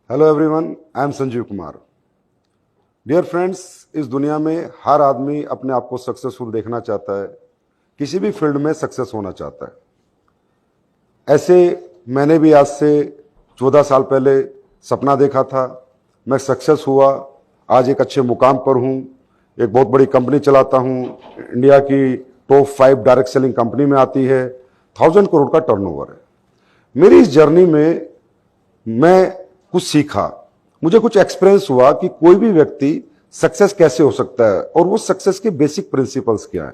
Hello everyone, I am Sanjeev Kumar. Dear friends, इस दुनिया में हर आदमी अपने आप को सक्सेसफुल देखना चाहता है, किसी भी फील्ड में सक्सेस होना चाहता है। ऐसे मैंने भी आज से 14 साल पहले सपना देखा था, मैं सक्सेस हुआ, आज एक अच्छे मुकाम पर हूँ, एक बहुत बड़ी कंपनी चलाता हूँ, इंडिया की टॉप 5 डायरेक्ट सेलिंग कंपनी में आती है, 1000 करोड़ का टर्नओवर है। मेरी इस जर्नी में मैं कुछ सीखा, मुझे कुछ एक्सपीरियंस हुआ कि कोई भी व्यक्ति सक्सेस कैसे हो सकता है और वो सक्सेस के बेसिक प्रिंसिपल्स क्या है।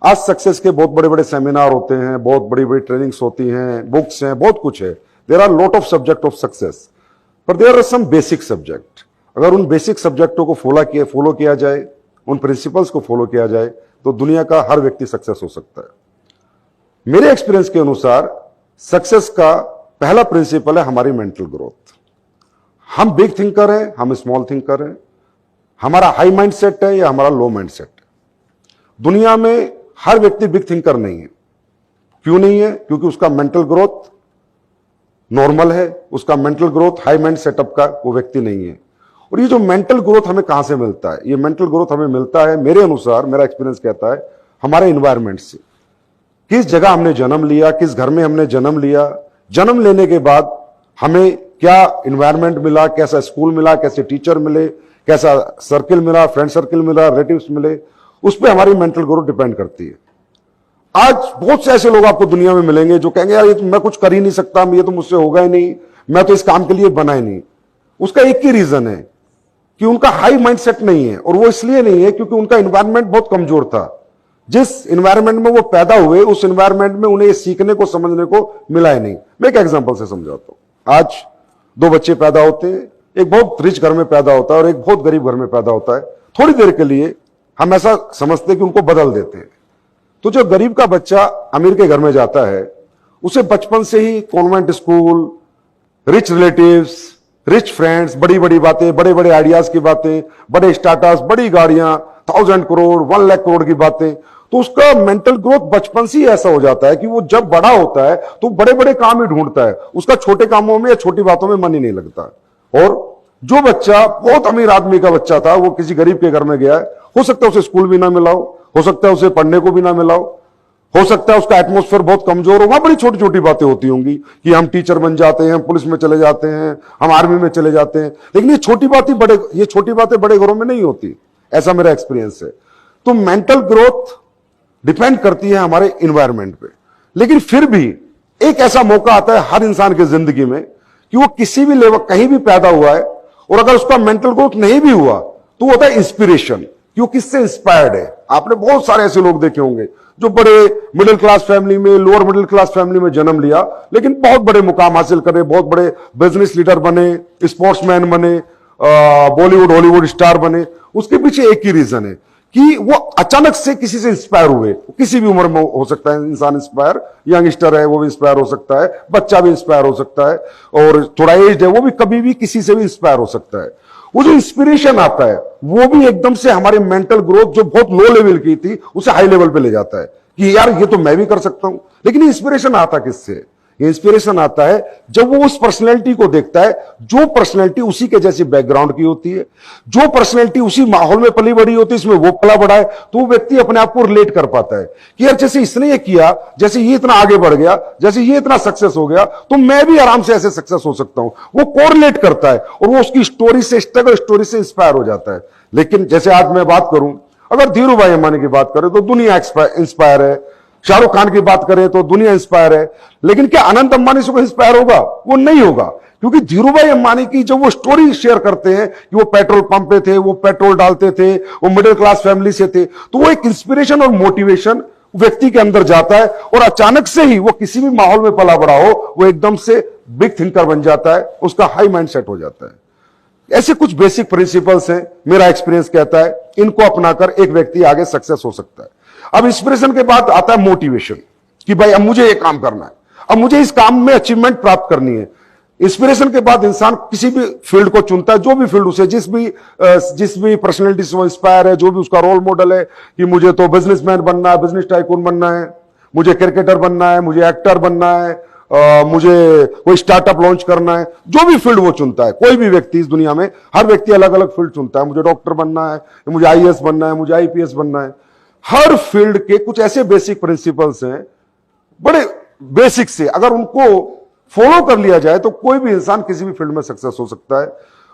आज सक्सेस के बहुत बड़े बड़े सेमिनार होते हैं, बहुत बड़ी बड़ी ट्रेनिंग्स होती हैं, बुक्स हैं, बहुत कुछ है। There are lot of subject of success, पर there are some basic subject. अगर उन बेसिक सब्जेक्टों को फॉलो किया जाए, उन प्रिंसिपल्स को फॉलो किया जाए, तो दुनिया का हर व्यक्ति सक्सेस हो सकता है। मेरे एक्सपीरियंस के अनुसार सक्सेस का पहला प्रिंसिपल है हमारी मेंटल ग्रोथ। हम बिग थिंकर हैं, हम स्मॉल थिंकर हैं, हमारा हाई माइंडसेट है या हमारा लो माइंडसेट है। दुनिया में हर व्यक्ति बिग थिंकर नहीं है। क्यों नहीं है? क्योंकि उसका मेंटल ग्रोथ नॉर्मल है, उसका mental growth high mind setup का वो व्यक्ति नहीं है। और ये जो मेंटल ग्रोथ हमें कहां से मिलता है? ये मेंटल ग्रोथ हमें मिलता है, मेरे अनुसार, मेरा एक्सपीरियंस कहता है, हमारे एनवायरमेंट से। किस जगह हमने जन्म लिया, किस घर में हमने जन्म लिया, जन्म लेने के बाद हमें क्या एनवायरनमेंट मिला, कैसा स्कूल मिला, कैसे टीचर मिले, कैसा सर्किल मिला, फ्रेंड सर्किल मिला, रिलेटिव्स मिले, उस पर हमारी मेंटल ग्रोथ डिपेंड करती है। आज बहुत से ऐसे लोग आपको दुनिया में मिलेंगे जो कहेंगे यार ये तो मैं कुछ कर ही नहीं सकता, ये तो मुझसे होगा ही नहीं, मैं तो इस काम के लिए बना ही नहीं। उसका एक ही रीजन है कि उनका हाई माइंडसेट नहीं है, और वो इसलिए नहीं है क्योंकि उनका एनवायरनमेंट बहुत कमजोर था। जिस एनवायरनमेंट में वो पैदा हुए, उस एनवायरनमेंट में उन्हें सीखने को, समझने को मिला ही नहीं। मैं एक एग्जांपल से समझाता हूं। आज 2 बच्चे पैदा होते हैं, एक बहुत रिच घर में पैदा होता है और एक बहुत गरीब घर में पैदा होता है। थोड़ी देर के लिए हम ऐसा समझते हैं कि उनको बदल देते हैं। तो जो गरीब का बच्चा अमीर के घर में जाता है, उसे बचपन से ही convent school, rich relatives, rich friends, बड़ी बड़ी बातें, बड़े बड़े आइडियाज की बातें, बड़े स्टार्टअप्स, बड़ी गाड़ियां, 1000 करोड़, 1 लाख करोड़ की बातें, तो उसका मेंटल ग्रोथ बचपन से ही ऐसा हो जाता है कि वो जब बड़ा होता है तो बड़े बड़े काम ही ढूंढता है, उसका छोटे कामों में या छोटी बातों में मन ही नहीं लगता। और जो बच्चा बहुत अमीर आदमी का बच्चा था, वो किसी गरीब के घर में गया है, हो सकता है उसे स्कूल भी ना मिला हो सकता है उसे पढ़ने को भी ना मिला हो सकता है उसका एटमॉस्फेयर बहुत कमजोर हो, वहां बड़ी छोटी छोटी बातें होती होंगी कि हम टीचर बन जाते हैं, हम पुलिस में चले जाते हैं, हम आर्मी में चले जाते हैं। लेकिन ये छोटी बातें बड़े घरों में नहीं होती, ऐसा मेरा एक्सपीरियंस है। तो मेंटल ग्रोथ डिपेंड करती है हमारे एनवायरनमेंट पे। लेकिन फिर भी एक ऐसा मौका आता है हर इंसान की जिंदगी में कि वो किसी भी लेवल, कहीं भी पैदा हुआ है, और अगर उसका मेंटल ग्रोथ नहीं भी हुआ तो होता है इंस्पिरेशन, कि वो किससे इंस्पायर्ड है। आपने बहुत सारे ऐसे लोग देखे होंगे जो बड़े मिडिल क्लास फैमिली में, लोअर मिडिल क्लास फैमिली में जन्म लिया, लेकिन बहुत बड़े मुकाम हासिल करे, बहुत बड़े बिजनेस लीडर बने, स्पोर्ट्समैन बने, बॉलीवुड हॉलीवुड स्टार बने। उसके पीछे एक ही रीजन है कि वो अचानक से किसी से इंस्पायर हुए। किसी भी उम्र में हो सकता है इंसान इंस्पायर, यंगस्टर है वो भी इंस्पायर हो सकता है, बच्चा भी इंस्पायर हो सकता है, और थोड़ा एज है वो भी कभी भी किसी से भी इंस्पायर हो सकता है। वो जो इंस्पिरेशन आता है वो भी एकदम से हमारे मेंटल ग्रोथ जो बहुत लो लेवल की थी उसे हाई लेवल पे ले जाता है कि यार ये तो मैं भी कर सकता हूं। लेकिन इंस्पिरेशन आता किससे? इंस्पिरेशन आता है जब वो उस पर्सनैलिटी को देखता है जो पर्सनैलिटी उसी के जैसी बैकग्राउंड की होती है, जो पर्सनैलिटी उसी माहौल में पली बड़ी होती है, इसमें वो पला बड़ा है, तो वो व्यक्ति अपने आप को रिलेट कर पाता है कि यार जैसे इसने ये किया, जैसे ये इतना आगे बढ़ गया, जैसे ये इतना सक्सेस हो गया, तो मैं भी आराम से ऐसे सक्सेस हो सकता हूं। वो कोरिलेट करता है और वो उसकी स्टोरी से, स्ट्रगल स्टोरी से इंस्पायर हो जाता है। लेकिन जैसे आज मैं बात करूं, अगर धीरू भाई अंबानी की बात करें तो दुनिया इंस्पायर है, शाहरुख खान की बात करें तो दुनिया इंस्पायर है। लेकिन क्या अनंत अंबानी से कोई इंस्पायर होगा? वो नहीं होगा, क्योंकि धीरूभाई अंबानी की जब वो स्टोरी शेयर करते हैं कि वो पेट्रोल पंप पे थे, वो पेट्रोल डालते थे, वो मिडिल क्लास फैमिली से थे, तो वो एक इंस्पिरेशन और मोटिवेशन व्यक्ति के अंदर जाता है, और अचानक से ही वो किसी भी माहौल में पला बड़ा हो, वो एकदम से बिग थिंकर बन जाता है, उसका हाई माइंडसेट हो जाता है। ऐसे कुछ बेसिक प्रिंसिपल्स हैं, मेरा एक्सपीरियंस कहता है इनको अपनाकर एक व्यक्ति आगे सक्सेस हो सकता है। अब इंस्पिरेशन के बाद आता है मोटिवेशन, कि भाई अब मुझे ये काम करना है, अब मुझे इस काम में अचीवमेंट प्राप्त करनी है। इंस्पिरेशन के बाद इंसान किसी भी फील्ड को चुनता है, जो भी फील्ड उसे, जिस भी पर्सनैलिटी से वो इंस्पायर है, जो भी उसका रोल मॉडल है, कि मुझे तो बिजनेसमैन बनना है, बिजनेस टाइकून बनना है, मुझे क्रिकेटर बनना है, मुझे एक्टर बनना है, मुझे कोई स्टार्टअप लॉन्च करना है, जो भी फील्ड वो चुनता है, कोई भी व्यक्ति इस दुनिया में, हर व्यक्ति अलग अलग फील्ड चुनता है। मुझे डॉक्टर बनना है, मुझे आईएएस बनना है, मुझे आईपीएस बनना है। हर फील्ड के कुछ ऐसे बेसिक प्रिंसिपल्स हैं, बड़े बेसिक से, अगर उनको फॉलो कर लिया जाए तो कोई भी इंसान किसी भी फील्ड में सक्सेस हो सकता है।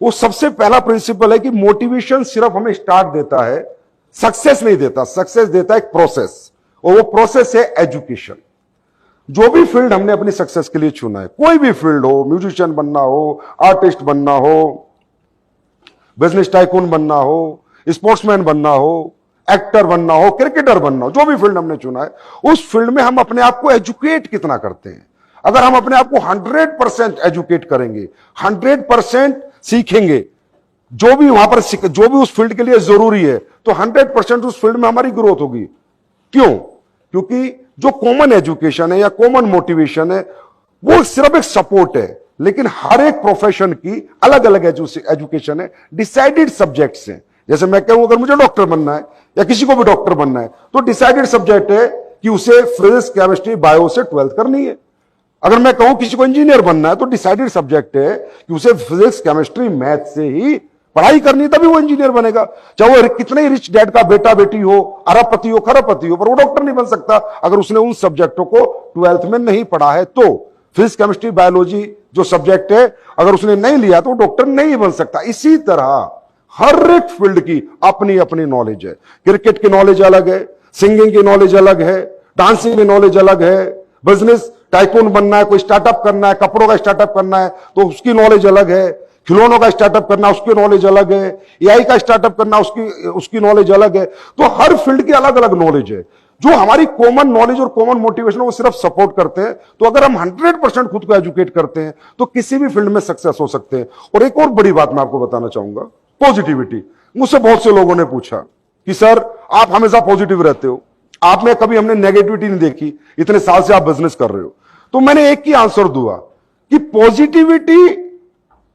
वो सबसे पहला प्रिंसिपल है कि मोटिवेशन सिर्फ हमें स्टार्ट देता है, सक्सेस नहीं देता। सक्सेस देता है एक प्रोसेस, और वो प्रोसेस है एजुकेशन। जो भी फील्ड हमने अपनी सक्सेस के लिए चुना है, कोई भी फील्ड हो, म्यूजिशियन बनना हो, आर्टिस्ट बनना हो, बिजनेस टाइकून बनना हो, स्पोर्ट्समैन बनना हो, एक्टर बनना हो, क्रिकेटर बनना हो, जो भी फील्ड हमने चुना है, उस फील्ड में हम अपने आप को एजुकेट कितना करते हैं। अगर हम अपने आप को 100% एजुकेट करेंगे, 100% सीखेंगे, जो भी वहां पर जो भी उस फील्ड के लिए जरूरी है, तो 100% उस फील्ड में हमारी ग्रोथ होगी। क्यों? क्योंकि जो कॉमन एजुकेशन है या कॉमन मोटिवेशन है, वो सिर्फ एक सपोर्ट है, लेकिन हर एक प्रोफेशन की अलग अलग एजुकेशन है, डिसाइडेड सब्जेक्ट्स हैं। जैसे मैं कहूं, अगर मुझे डॉक्टर बनना है या किसी को भी डॉक्टर बनना है, तो डिसाइडेड सब्जेक्ट है कि उसे फिजिक्स, केमिस्ट्री, बायो से 12th करनी है। अगर मैं कहूं किसी को इंजीनियर बनना है, तो डिसाइडेड सब्जेक्ट है कि उसे फिजिक्स, केमिस्ट्री, मैथ से ही पढ़ाई करनी, तभी वो इंजीनियर बनेगा। चाहे वो कितने ही रिच डैड का बेटा बेटी हो, अरबपति हो, खरबपति हो, पर वो डॉक्टर नहीं बन सकता अगर उसने उन सब्जेक्टों को 12th में नहीं पढ़ा है। तो फिजिक्स, केमिस्ट्री, बायोलॉजी जो सब्जेक्ट है, अगर उसने नहीं लिया तो वो डॉक्टर नहीं बन सकता। इसी तरह हर एक फील्ड की अपनी अपनी नॉलेज है। क्रिकेट की नॉलेज अलग है, सिंगिंग की नॉलेज अलग है, डांसिंग की नॉलेज अलग है, बिजनेस टाइकून बनना है, कोई स्टार्टअप करना है, कपड़ों का स्टार्टअप करना है तो उसकी नॉलेज अलग है, खिलौनों का स्टार्टअप करना उसकी नॉलेज अलग है, एआई का स्टार्टअप करना उसकी नॉलेज अलग है। तो हर फील्ड की अलग अलग नॉलेज है। जो हमारी कॉमन नॉलेज और कॉमन मोटिवेशन वो सिर्फ सपोर्ट करते हैं। तो अगर हम 100% खुद को एजुकेट करते हैं तो किसी भी फील्ड में सक्सेस हो सकते हैं। और एक और बड़ी बात मैं आपको बताना चाहूंगा, पॉजिटिविटी। मुझसे बहुत से लोगों ने पूछा कि सर आप हमेशा पॉजिटिव रहते हो, आप में कभी हमने नेगेटिविटी नहीं देखी, इतने साल से आप बिजनेस कर रहे हो। तो मैंने एक ही आंसर दिया कि positivity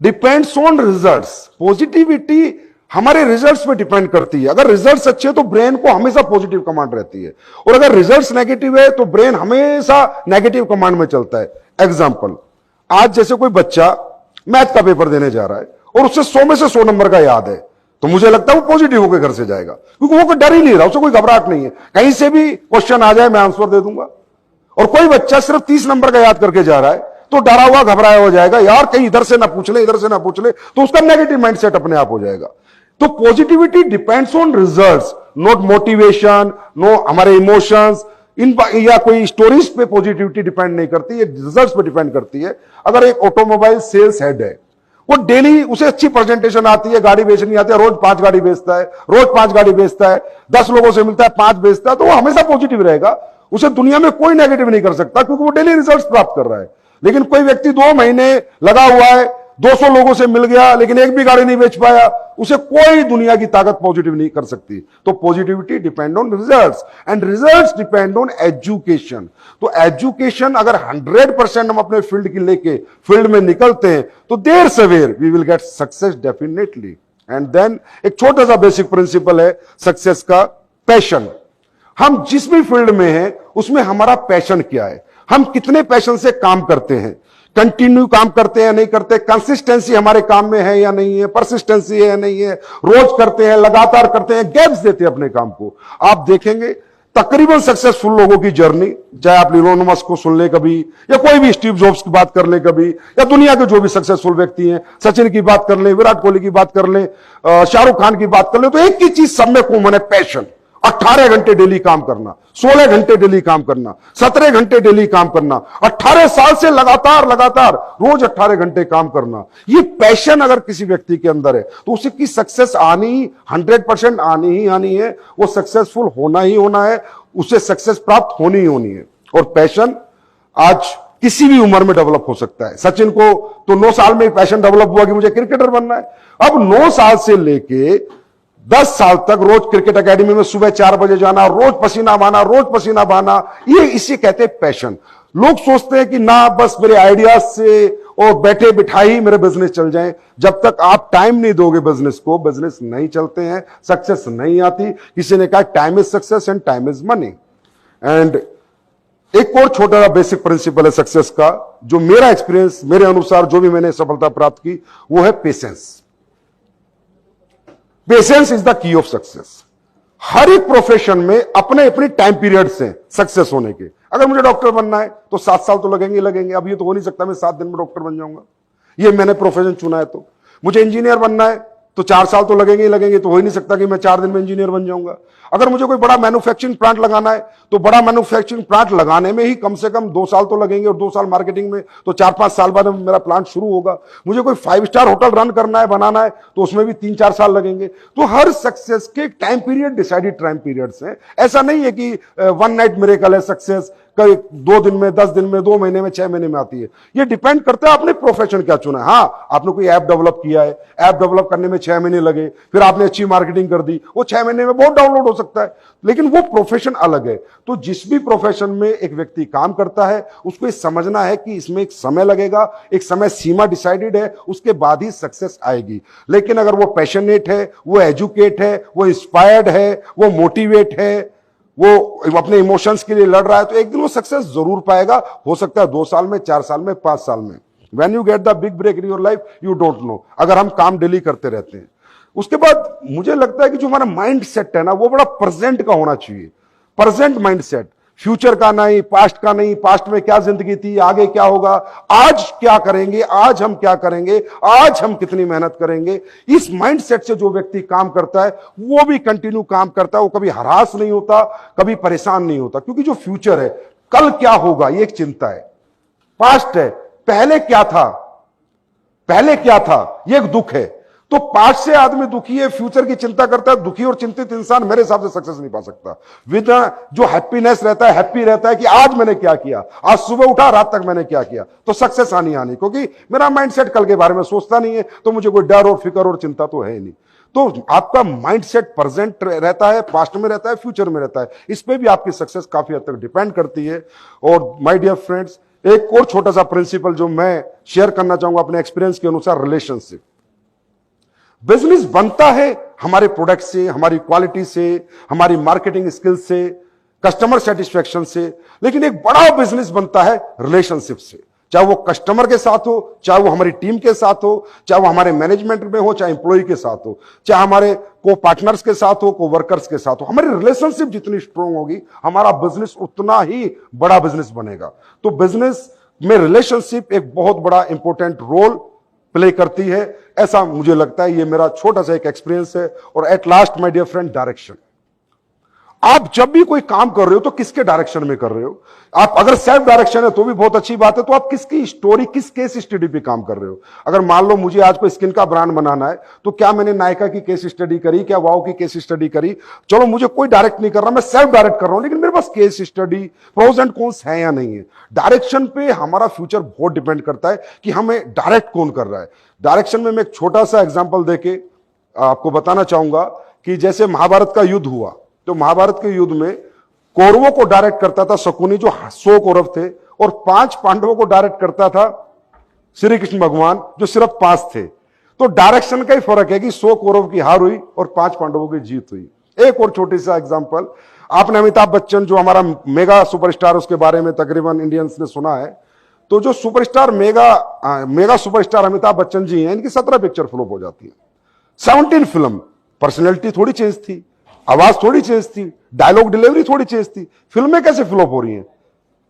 depends on results. Positivity हमारे रिजल्ट्स पे डिपेंड करती है। अगर रिजल्ट्स अच्छे हैं तो ब्रेन को हमेशा पॉजिटिव कमांड रहती है, और अगर रिजल्ट्स नेगेटिव है तो ब्रेन हमेशा नेगेटिव कमांड में चलता है। एग्जांपल, आज जैसे कोई बच्चा मैथ का पेपर देने जा रहा है और उससे 100 में से 100 नंबर का याद है, तो मुझे लगता है वो पॉजिटिव होकर घर से जाएगा, क्योंकि वो कोई डर ही नहीं रहा, उसे कोई घबराहट नहीं है, कहीं से भी क्वेश्चन आ जाए मैं आंसर दे दूंगा। और कोई बच्चा सिर्फ 30 नंबर का याद करके जा रहा है तो डरा हुआ घबराया हो जाएगा, यार कहीं इधर से ना पूछ ले, इधर से ना पूछ ले, तो उसका नेगेटिव माइंडसेट अपने आप हो जाएगा। तो positivity depends on results, not motivation, no हमारे इमोशंस इन या कोई स्टोरीज पे पॉजिटिविटी डिपेंड नहीं करती, ये रिजल्ट्स पे डिपेंड करती है। अगर एक ऑटोमोबाइल सेल्स हेड है, वो डेली उसे अच्छी प्रेजेंटेशन आती है, गाड़ी बेचनी आती है, रोज 5 गाड़ी बेचता है, रोज 5 गाड़ी बेचता है, 10 लोगों से मिलता है, 5 बेचता है, तो वो हमेशा पॉजिटिव रहेगा। उसे दुनिया में कोई नेगेटिव नहीं कर सकता, क्योंकि वो डेली रिजल्ट्स प्राप्त कर रहा है। लेकिन कोई व्यक्ति 2 महीने लगा हुआ है, 200 लोगों से मिल गया, लेकिन एक भी गाड़ी नहीं बेच पाया, उसे कोई दुनिया की ताकत पॉजिटिव नहीं कर सकती। तो positivity depend on results and results depend on education. तो एजुकेशन अगर 100% हम अपने फील्ड की लेके फील्ड में निकलते हैं तो देर सवेर we will get success definitely. And then एक छोटा सा बेसिक प्रिंसिपल है सक्सेस का, पैशन। हम जिस भी फील्ड में हैं उसमें हमारा पैशन क्या है, हम कितने पैशन से काम करते हैं, कंटिन्यू काम करते हैं या नहीं करते, कंसिस्टेंसी हमारे काम में है या नहीं है, परसिस्टेंसी है या नहीं है, रोज करते हैं, लगातार करते हैं, गैप्स देते हैं अपने काम को। आप देखेंगे तकरीबन सक्सेसफुल लोगों की जर्नी, चाहे आप इलोन मस्क को सुन ले कभी, या कोई भी स्टीव जॉब्स की बात कर ले कभी, या दुनिया के जो भी सक्सेसफुल व्यक्ति हैं, सचिन की बात कर ले, विराट कोहली की बात कर ले, शाहरुख खान की बात कर ले, तो एक ही चीज सब में कॉमन है, पैशन। 18 घंटे डेली काम करना, 16 घंटे डेली काम करना, 17 घंटे डेली काम करना, 18 साल से लगातार रोज 18 घंटे काम करना। ये पैशन अगर किसी व्यक्ति के अंदर है तो उसे की सक्सेस आनी 100% आनी है, वो सक्सेसफुल होना ही होना है, उसे सक्सेस प्राप्त होनी ही होनी है। और पैशन आज किसी भी उम्र में डेवलप हो सकता है। सचिन को तो 9 साल में पैशन डेवलप हुआ कि मुझे क्रिकेटर बनना है। अब 9 साल से लेके 10 साल तक रोज क्रिकेट एकेडमी में सुबह 4 बजे जाना, रोज पसीना बहाना, ये इसे कहते हैं पैशन। लोग सोचते हैं कि ना बस मेरे आइडियाज से और बैठे बिठाई ही मेरे बिजनेस चल जाए। जब तक आप टाइम नहीं दोगे बिजनेस को, बिजनेस नहीं चलते हैं, सक्सेस नहीं आती। किसी ने कहा time is success and time is money. And एक और छोटा बेसिक प्रिंसिपल है सक्सेस का, जो मेरा एक्सपीरियंस, मेरे अनुसार जो भी मैंने सफलता प्राप्त की, वो है patience. Patience is the key of success. हर एक प्रोफेशन में अपने अपने टाइम पीरियड्स हैं सक्सेस होने के। अगर मुझे डॉक्टर बनना है तो 7 साल तो लगेंगे लगेंगे। अब ये तो हो नहीं सकता मैं 7 दिन में डॉक्टर बन जाऊंगा, ये मैंने प्रोफेशन चुना है। तो मुझे इंजीनियर बनना है तो 4 साल तो लगेंगे ही लगेंगे, तो हो ही नहीं सकता कि मैं 4 दिन में इंजीनियर बन जाऊंगा। अगर मुझे कोई बड़ा मैन्युफैक्चरिंग प्लांट लगाना है तो बड़ा मैन्युफैक्चरिंग प्लांट लगाने में ही कम से कम 2 साल तो लगेंगे, और 2 साल मार्केटिंग में, तो 4-5 साल बाद मेरा प्लांट शुरू होगा। मुझे कोई 5 स्टार होटल रन करना है, बनाना है, तो उसमें भी 3-4 साल लगेंगे। तो हर सक्सेस के time period, decided time periods हैं। ऐसा नहीं है कि वन नाइट मिरेकल है सक्सेस, कई 2 दिन में, 10 दिन में, 2 महीने में, 6 महीने में आती है। ये डिपेंड करता है आपने प्रोफेशन क्या चुना है। हाँ, आपने कोई ऐप डेवलप किया है, ऐप डेवलप करने में 6 महीने लगे, फिर आपने अच्छी मार्केटिंग कर दी, वो 6 महीने में बहुत डाउनलोड हो सकता है, लेकिन वो प्रोफेशन अलग है। तो जिस भी प्रोफेशन में एक व्यक्ति काम करता है, उसको ये समझना है कि इसमें एक समय लगेगा, एक समय सीमा डिसाइडेड है, उसके बाद ही सक्सेस आएगी। लेकिन अगर वो पैशनेट है, वो एजुकेट है, वो इंस्पायर्ड है, वो मोटिवेट है, वो अपने इमोशंस के लिए लड़ रहा है, तो एक दिन वो सक्सेस जरूर पाएगा। हो सकता है 2 साल में, 4 साल में, 5 साल में। When you get the big break in your life, you don't know, अगर हम काम डेली करते रहते हैं। उसके बाद मुझे लगता है कि जो हमारा माइंड सेट है ना, वो बड़ा प्रेजेंट का होना चाहिए। प्रेजेंट माइंड सेट, फ्यूचर का नहीं, पास्ट का नहीं, पास्ट में क्या जिंदगी थी, आगे क्या होगा, आज क्या करेंगे, आज हम क्या करेंगे, आज हम कितनी मेहनत करेंगे। इस माइंडसेट से जो व्यक्ति काम करता है, वो भी कंटिन्यू काम करता है, वो कभी हरास नहीं होता, कभी परेशान नहीं होता। क्योंकि जो फ्यूचर है, कल क्या होगा, ये एक चिंता है। पास्ट है, पहले क्या था, पहले क्या था, ये एक दुख है। तो पास्ट से आदमी दुखी है, फ्यूचर की चिंता करता है। दुखी और चिंतित इंसान मेरे हिसाब से सक्सेस नहीं पा सकता। विद जो हैप्पीनेस रहता है, हैप्पी रहता है कि आज मैंने क्या किया, आज सुबह उठा, रात तक मैंने क्या किया, तो सक्सेस आनी, क्योंकि मेरा माइंडसेट कल के बारे में सोचता नहीं है, तो मुझे कोई डर और फिक्र और चिंता तो है नहीं। तो आपका माइंडसेट प्रेजेंट रहता है, पास्ट में रहता है, फ्यूचर में रहता है। इस पे भी आपकी सक्सेस काफी हद तक डिपेंड करती है। और माय डियर फ्रेंड्स, एक और छोटा सा प्रिंसिपल जो मैं शेयर करना चाहूंगा अपने एक्सपीरियंस के अनुसार, रिलेशनशिप। बिजनेस बनता है हमारे प्रोडक्ट से, हमारी क्वालिटी से, हमारी मार्केटिंग स्किल से, कस्टमर सेटिस्फेक्शन से, लेकिन एक बड़ा बिजनेस बनता है रिलेशनशिप से। चाहे वो कस्टमर के साथ हो, चाहे वो हमारी टीम के साथ हो, चाहे वो हमारे मैनेजमेंट में हो, चाहे एम्प्लॉय के साथ हो, चाहे हमारे को पार्टनर्स के साथ हो, को वर्कर्स के साथ हो। हमारी रिलेशनशिप जितनी स्ट्रांग होगी, हमारा बिजनेस उतना ही बड़ा बिजनेस बनेगा। तो बिजनेस में रिलेशनशिप एक बहुत बड़ा इंपॉर्टेंट रोल प्ले करती है, ऐसा मुझे लगता है। ये मेरा छोटा सा एक एक्सपीरियंस है। और at last my dear friend, direction. आप जब भी कोई काम कर रहे हो तो किसके डायरेक्शन में कर रहे हो? आप अगर सेल्फ डायरेक्शन है तो भी बहुत अच्छी बात है, तो आप किसकी स्टोरी, किस केस स्टडी पे काम कर रहे हो? अगर मान लो मुझे आज कोई स्किन का ब्रांड बनाना है, तो क्या मैंने नायका की केस स्टडी करी, क्या वाओ की केस स्टडी करी? चलो, मुझे कोई डायरेक्ट नहीं कर रहा, मैं सेल्फ डायरेक्ट कर रहा हूं, लेकिन मेरे पास case study, pros and cons है या नहीं है। डायरेक्शन पे हमारा फ्यूचर बहुत डिपेंड करता है कि हमें डायरेक्ट कौन कर रहा है। डायरेक्शन में मैं एक छोटा सा एग्जाम्पल देके आपको बताना चाहूंगा कि जैसे महाभारत का युद्ध हुआ, तो महाभारत के युद्ध में कौरवों को डायरेक्ट करता था शकुनी, जो 100 कौरव थे, और 5 पांडवों को डायरेक्ट करता था श्री कृष्ण भगवान, जो सिर्फ 5 थे। तो डायरेक्शन का ही फर्क है कि 100 कौरव की हार हुई और 5 पांडवों की जीत हुई। एक और छोटी सा एग्जांपल, आपने अमिताभ बच्चन, जो हमारा मेगा सुपरस्टार, उसके बारे में तकरीबन इंडियंस ने सुना है। तो जो superstar mega superstar Amitabh Bachchan ji हैं, इनकी 17 पिक्चर फ्लॉप हो जाती है, 17 फिल्म। पर्सनैलिटी थोड़ी चेंज थी, आवाज थोड़ी चेंज थी, डायलॉग डिलीवरी थोड़ी चेंज थी, फिल्में कैसे फ्लॉप हो रही हैं?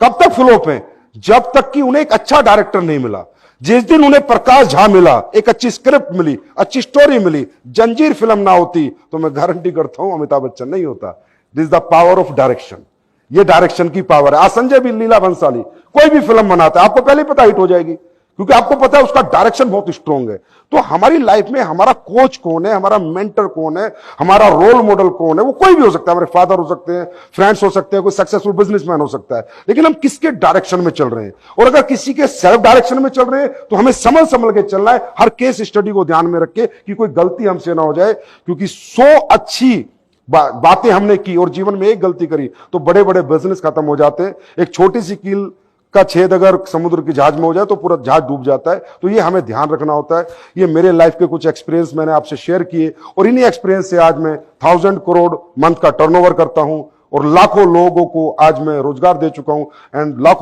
कब तक फ्लॉप हैं? जब तक कि उन्हें एक अच्छा डायरेक्टर नहीं मिला। जिस दिन उन्हें प्रकाश झा मिला, एक अच्छी स्क्रिप्ट मिली, अच्छी स्टोरी मिली, जंजीर फिल्म ना होती, तो मैं गारंटी करता हूं अमिताभ बच्चन नहीं होता। This is the power of direction. ये डायरेक्शन की पावर है। आज संजय भी, लीला भंसाली कोई भी फिल्म बनाता है, आपको पहले ही पता हिट हो जाएगी, क्योंकि आपको पता है उसका डायरेक्शन बहुत स्ट्रांग है। तो हमारी लाइफ में हमारा कोच कौन है, हमारा मेंटर कौन है, हमारा रोल मॉडल कौन है? वो कोई भी हो सकता है, हमारे फादर हो सकते हैं, फ्रेंड्स हो सकते हैं, कोई सक्सेसफुल बिजनेसमैन हो सकता है, लेकिन हम किसके डायरेक्शन में चल रहे हैं? और अगर किसी के सेल्फ डायरेक्शन में चल रहे हैं, तो हमें संभल के चलना है, हर केस स्टडी को ध्यान में रख के, कि कोई गलती हमसे ना हो जाए। क्योंकि 100 अच्छी बातें हमने की और जीवन में एक गलती करी, तो बड़े बड़े बिजनेस खत्म हो जाते हैं। एक छोटी सी कील का छेद अगर समुद्र की जहाज में हो जाए तो पूरा जहाज डूब जाता है। तो ये हमें ध्यान रखना होता है। ये मेरे लाइफ के कुछ एक्सपीरियंस मैंने आपसे शेयर किए, और इन्हीं एक्सपीरियंस से आज मैं 1000 करोड़ मंथ का टर्नओवर करता हूं, और लाखों लोगों को आज मैं रोजगार दे चुका हूं एंड लाखों